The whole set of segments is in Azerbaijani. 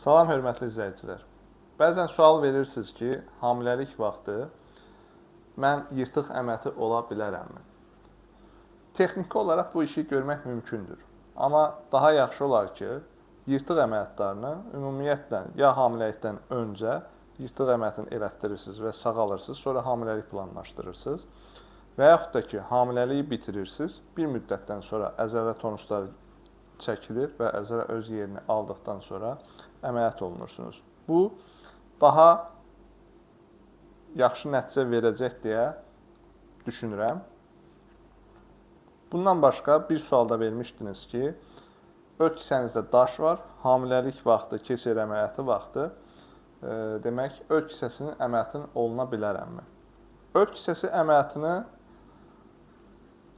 Salam hörmətli izləyicilər. Bəzən sual verirsiniz ki, hamiləlik vaxtı mən yırtıq əməti ola bilərəmmi? Texniki olaraq bu işi görmək mümkündür. Amma daha yaxşı olar ki, yırtıq əməliyyatlarını ümumiyyətlə ya hamiləlikdən öncə yırtıq əməliyyatını elətdirirsiniz və sağalırsınız, sonra hamiləlik planlaşdırırsınız. Və yaxud da ki, hamiləliyi bitirirsiniz, bir müddətdən sonra əzələ tonusları çəkilir və əzələ öz yerini aldıqdan sonra əməliyyat olunursunuz. Bu, daha yaxşı nəticə verəcək deyə düşünürəm. Bundan başqa bir sualda vermişdiniz ki, öd kisənizdə daş var, hamiləlik vaxtı, keser əməliyyatı vaxtı, demək, öd kisəsinin əməliyyatını oluna bilərəmmi? Öd kisəsi əməliyyatını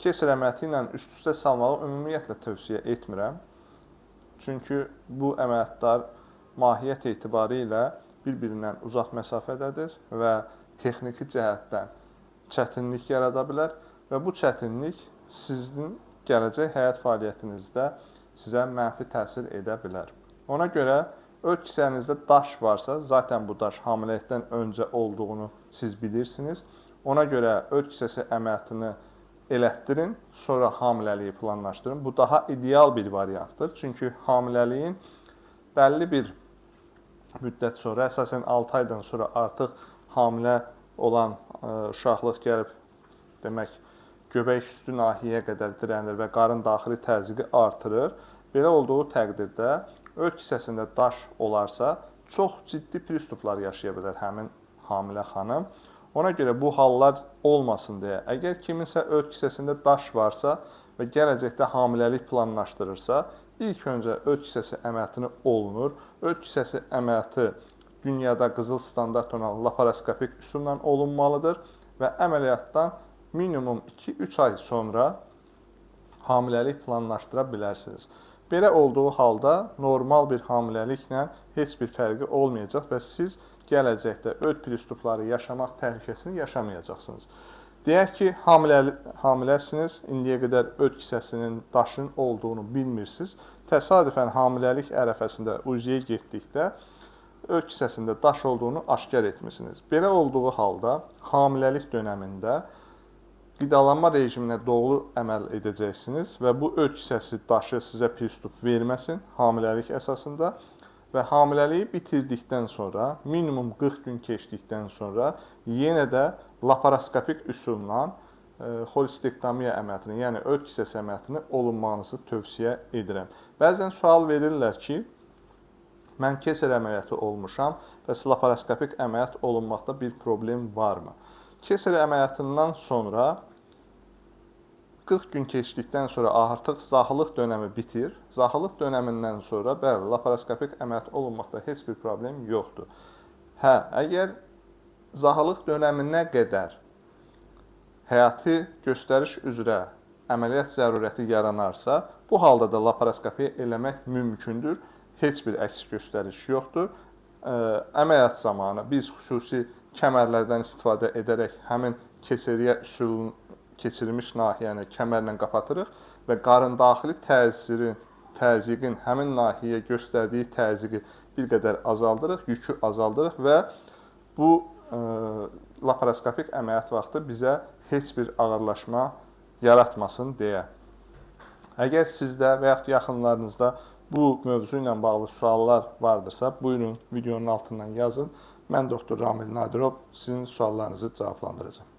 keser əməliyyatı ilə üst-üstə salmağı ümumiyyətlə tövsiyə etmirəm. Çünki bu əməliyyatlar mahiyyət etibarilə bir-birindən uzaq məsafədədir və texniki cəhətdən çətinlik yarada bilər və bu çətinlik sizin gələcək həyat fəaliyyətinizdə sizə mənfi təsir edə bilər. Ona görə öd kisənizdə daş varsa, zaten bu daş hamiləlikdən öncə olduğunu siz bilirsiniz. Ona görə öd kisəsi əməliyyatını elətdirin, sonra hamiləliyi planlaşdırın. Bu daha ideal bir variantdır. Çünki hamiləliyin bəlli bir müddət sonra, əsasən 6 aydan sonra artıq hamilə olan uşaqlıq gəlib, demək, göbək üstü nahiyyə qədər dirənir və qarın daxili təzyiqi artırır. Belə olduğu təqdirdə öd kisəsində daş olarsa, çox ciddi pristuplar yaşaya bilər həmin hamilə xanım. Ona görə bu hallar olmasın deyə, əgər kiminsə öd kisəsində daş varsa və gələcəkdə hamiləlik planlaşdırırsa, ilk öncə öd kisəsi əməliyyatını olunur. Öd kisəsi əməliyyatı dünyada qızıl standart olan laparoskopik üsulla olunmalıdır və əməliyyatdan minimum 2-3 ay sonra hamiləlik planlaşdıra bilərsiniz. Belə olduğu halda normal bir hamiləliklə heç bir fərqi olmayacaq və siz gələcəkdə öd pristupları yaşamaq təhlükəsini yaşamayacaqsınız. Deyək ki, hamiləsiniz, indiyə qədər öd kisəsinin daşın olduğunu bilmirsiniz. Təsadüfən hamiləlik ərəfəsində UZİ-yə getdikdə öd kisəsində daş olduğunu aşkar etmişsiniz. Belə olduğu halda hamiləlik dönəmində qidalanma rejiminə doğru əməl edəcəksiniz və bu öd kisəsi daşı sizə pristup verməsin hamiləlik əsasında. Və hamiləliyi bitirdikdən sonra, minimum 40 gün keçdikdən sonra yenə də laparoskopik üsulla xolistektomiya əməliyyatını, yəni öd kisəsi əməliyyatını olunmanızı tövsiyə edirəm. Bəzən sual verirlər ki, mən keser əməliyyatı olmuşam və laparoskopik əməliyyat olunmaqda bir problem varmı? Keser əməliyyatından sonra 40 gün keçdikdən sonra artıq zahılıq dönəmi bitir. Zahılıq dönəmindən sonra bəli, laparoskopik əməliyyat olunmaqda heç bir problem yoxdur. Əgər zahılıq dönəminə qədər həyati göstəriş üzrə əməliyyat zərurəti yaranarsa, bu halda da laparoskopiya eləmək mümkündür. Heç bir əks göstəriş yoxdur. Əməliyyat zamanı biz xüsusi kəmərlərdən istifadə edərək həmin keseriyyə üsulunu keçirilmiş nahiyəni kəmərlə qapatırıq və qarın daxili təzyiqin həmin nahiyyə göstərdiyi təzyiqi bir qədər azaldırıq, yükü azaldırıq və bu laparoskopik əməliyyat vaxtı bizə heç bir ağırlaşma yaratmasın deyə. Əgər sizdə və yaxud yaxınlarınızda bu mövzu ilə bağlı suallar vardırsa, buyurun videonun altından yazın. Mən Doktor Ramil Nadirov sizin suallarınızı cavablandıracağım.